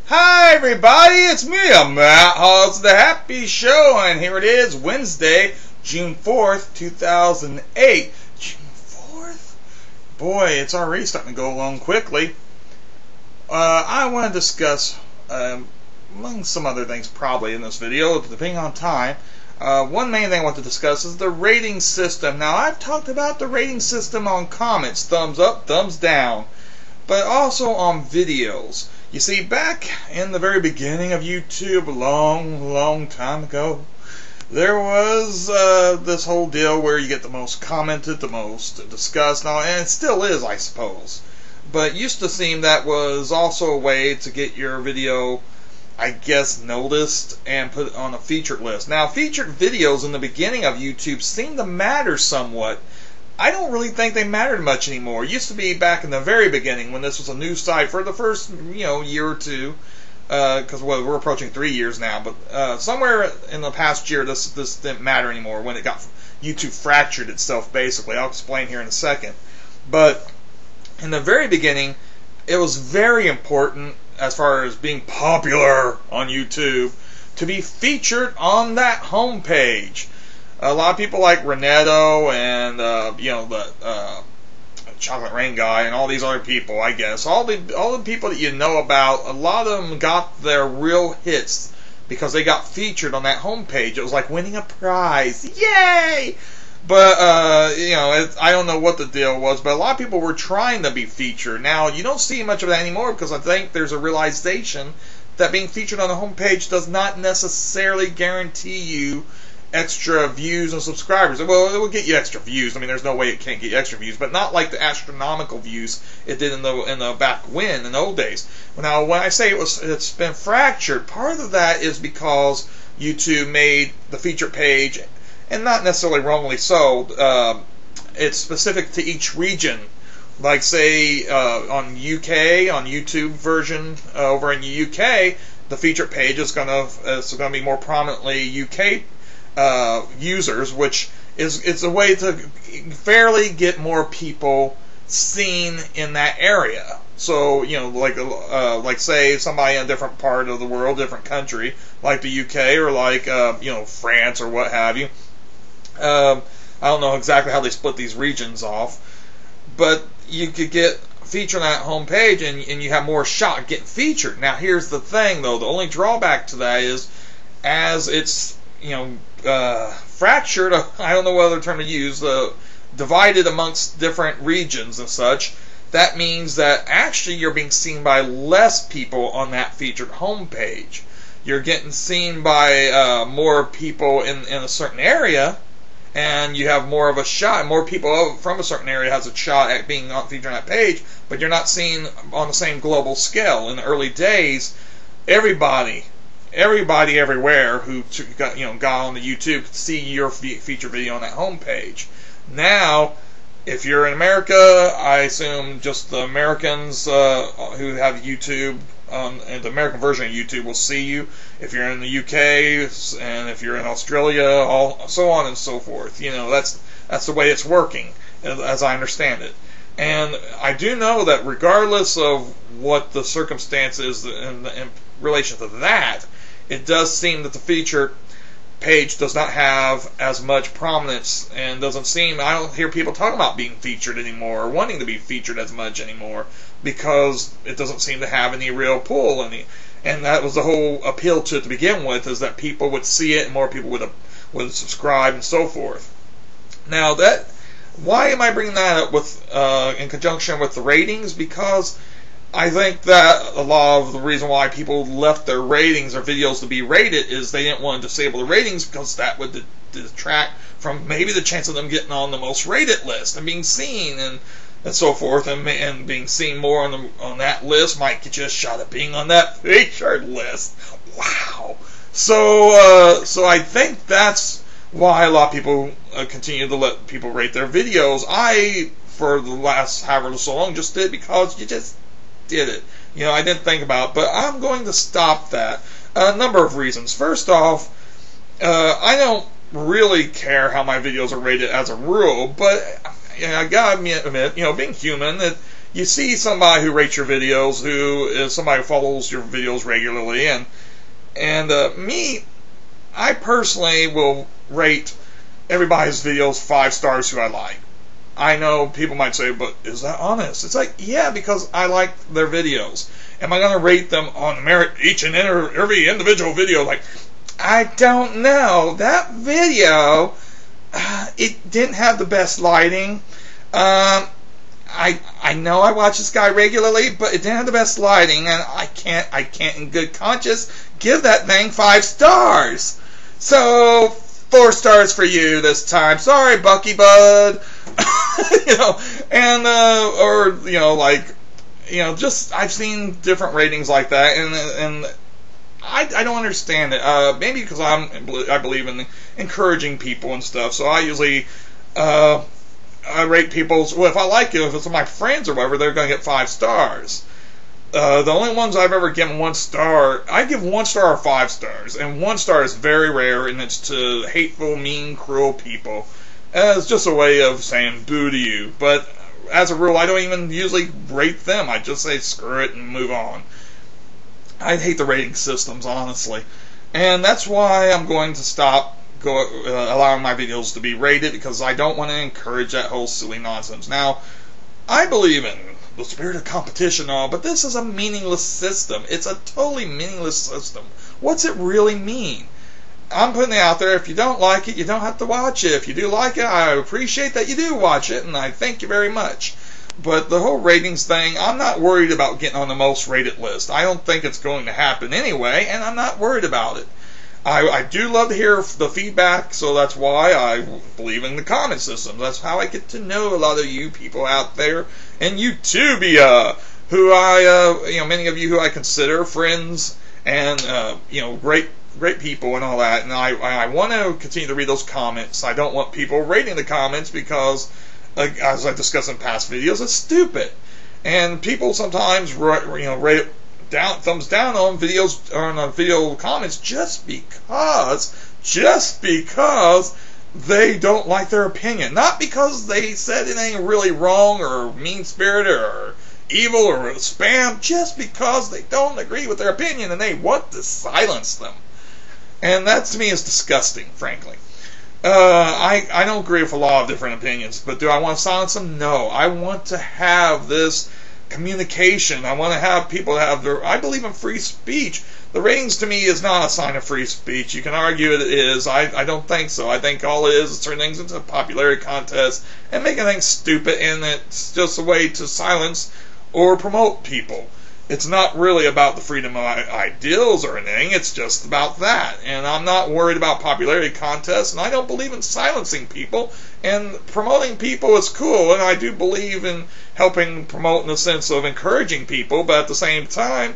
Hi everybody, it's me, MattHawes, the Happy Show, and here it is, Wednesday, June 4th, 2008. June 4th? Boy, it's already starting to go along quickly. I want to discuss, among some other things probably in this video, depending on time, one main thing I want to discuss is the rating system. Now, I've talked about the rating system on comments, thumbs up, thumbs down, but also on videos. You see, back in the very beginning of YouTube, a long time ago, there was this whole deal where you get the most commented, the most discussed, and it still is, I suppose. But it used to seem that was also a way to get your video, I guess, noticed and put on a featured list. Now, featured videos in the beginning of YouTube seem to matter somewhat. I don't really think they mattered much anymore. It used to be back in the very beginning when this was a new site for the first, year or two, because we're approaching 3 years now. But somewhere in the past year, this didn't matter anymore when it got YouTube fractured itself. Basically, I'll explain here in a second. But in the very beginning, it was very important as far as being popular on YouTube to be featured on that homepage. A lot of people like Reneto and the Chocolate Rain guy and all these other people, I guess, all the people that you know about, a lot of them got their real hits because they got featured on that homepage. It was like winning a prize, yay! But I don't know what the deal was, but a lot of people were trying to be featured. Now you don't see much of that anymore because I think there's a realization that being featured on the homepage does not necessarily guarantee you extra views and subscribers. Well, it will get you extra views. I mean, there's no way it can't get you extra views, but not like the astronomical views it did in the back when, in the old days. Now, when I say it's been fractured, part of that is because YouTube made the featured page, and not necessarily wrongly so, it's specific to each region. Like, say, on YouTube version over in the UK, the featured page is going to be more prominently UK users, which is a way to fairly get more people seen in that area. So, like say somebody in a different part of the world, different country, like the UK or like France or what have you. I don't know exactly how they split these regions off, but you could get featured on that homepage and you have more shot at getting featured. Now, here's the thing, though. The only drawback to that is, as it's fractured, I don't know what other term to use, divided amongst different regions and such, that means that actually you're being seen by less people on that featured homepage. You're getting seen by more people in a certain area, and you have more of a shot. More people from a certain area has a shot at being featured on that page, but you're not seen on the same global scale. In the early days, everybody everywhere who got on the YouTube could see your feature video on that homepage. Now, if you're in America, I assume just the Americans who have YouTube, and the American version of YouTube will see you. If you're in the UK, and if you're in Australia, so on and so forth. That's the way it's working, as I understand it. And I do know that regardless of what the circumstances in relation to that, it does seem that the featured page does not have as much prominence, and doesn't seem, I don't hear people talking about being featured anymore or wanting to be featured as much anymore, because it doesn't seem to have any real pull. And that was the whole appeal to it to begin with, is that people would see it and more people would subscribe and so forth. Now, why am I bringing that up with in conjunction with the ratings? Because I think that a lot of the reason why people left their ratings or videos to be rated is they didn't want to disable the ratings, because that would detract from maybe the chance of them getting on the most rated list and being seen and so forth, and being seen more on that list might get you a shot at being on that featured list. Wow. So I think that's why a lot of people continue to let people rate their videos. I, for the last however so long, just did it because you just did it. I didn't think about it, but I'm going to stop that. A number of reasons. First off, I don't really care how my videos are rated as a rule, but I gotta admit, being human, that you see somebody who rates your videos, who is somebody who follows your videos regularly, and me, I personally will rate everybody's videos 5 stars who I like. I know people might say, but is that honest? It's like, yeah, because I like their videos. Am I going to rate them on merit, each and every individual video? Like, I don't know. That video, it didn't have the best lighting. I know I watch this guy regularly, but it didn't have the best lighting, and I can't in good conscience give that thing 5 stars. So 4 stars for you this time. Sorry, Bucky Bud. Just I've seen different ratings like that, and I don't understand it. Maybe because I believe in encouraging people and stuff. So I usually I rate people's. Well, if I like it, if it's my friends or whatever, they're going to get 5 stars. The only ones I've ever given 1 star, I give 1 star or 5 stars, and 1 star is very rare, and it's to hateful, mean, cruel people. It's just a way of saying boo to you. But as a rule, I don't even usually rate them. I just say screw it and move on. I hate the rating systems, honestly. And that's why I'm going to stop allowing my videos to be rated, because I don't want to encourage that whole silly nonsense. Now, I believe in the spirit of competition and all, but this is a meaningless system. It's a totally meaningless system. What's it really mean? I'm putting it out there. If you don't like it, you don't have to watch it. If you do like it, I appreciate that you do watch it, and I thank you very much. But the whole ratings thing, I'm not worried about getting on the most rated list. I don't think it's going to happen anyway, and I'm not worried about it. I do love to hear the feedback, so that's why I believe in the comment system. That's how I get to know a lot of you people out there, and YouTubia, who many of you who I consider friends, and great people and all that. And I want to continue to read those comments. I don't want people rating the comments because, as I discussed in past videos, it's stupid, and people sometimes rate thumbs down on videos, on video comments just because they don't like their opinion, not because they said anything really wrong or mean-spirited or evil or spam, just because they don't agree with their opinion and they want to silence them. And that to me is disgusting, frankly. I don't agree with a lot of different opinions, but do I want to silence them? No. I want to have this communication. I want to have people have their. I believe in free speech. The ratings to me is not a sign of free speech. You can argue it is. I don't think so. I think all it is turning things into a popularity contest and making things stupid, and it's just a way to silence or promote people. It's not really about the freedom of ideals or anything. It's just about that. And I'm not worried about popularity contests, and I don't believe in silencing people. And promoting people is cool, and I do believe in helping promote in the sense of encouraging people, but at the same time,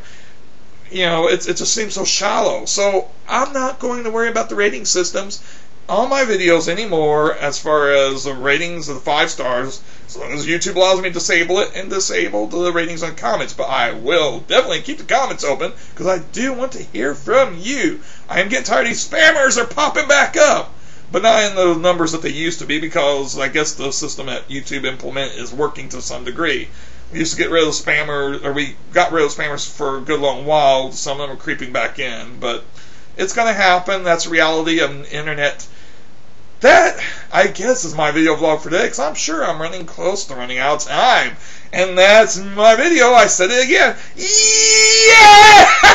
it just seems so shallow. So I'm not going to worry about the rating systems on my videos anymore as far as the ratings of the 5 stars, as long as YouTube allows me to disable it and disable the ratings on comments. But I will definitely keep the comments open because I do want to hear from you. I am getting tired of these spammers are popping back up, but not in the numbers that they used to be, because I guess the system that YouTube implement is working to some degree. We used to get rid of spammers, or we got rid of spammers for a good long while. Some of them are creeping back in, but it's going to happen. That's the reality of the internet. That, I guess, is my video vlog for today, because I'm sure I'm running close to running out of time. And that's my video. I said it again. Yeah!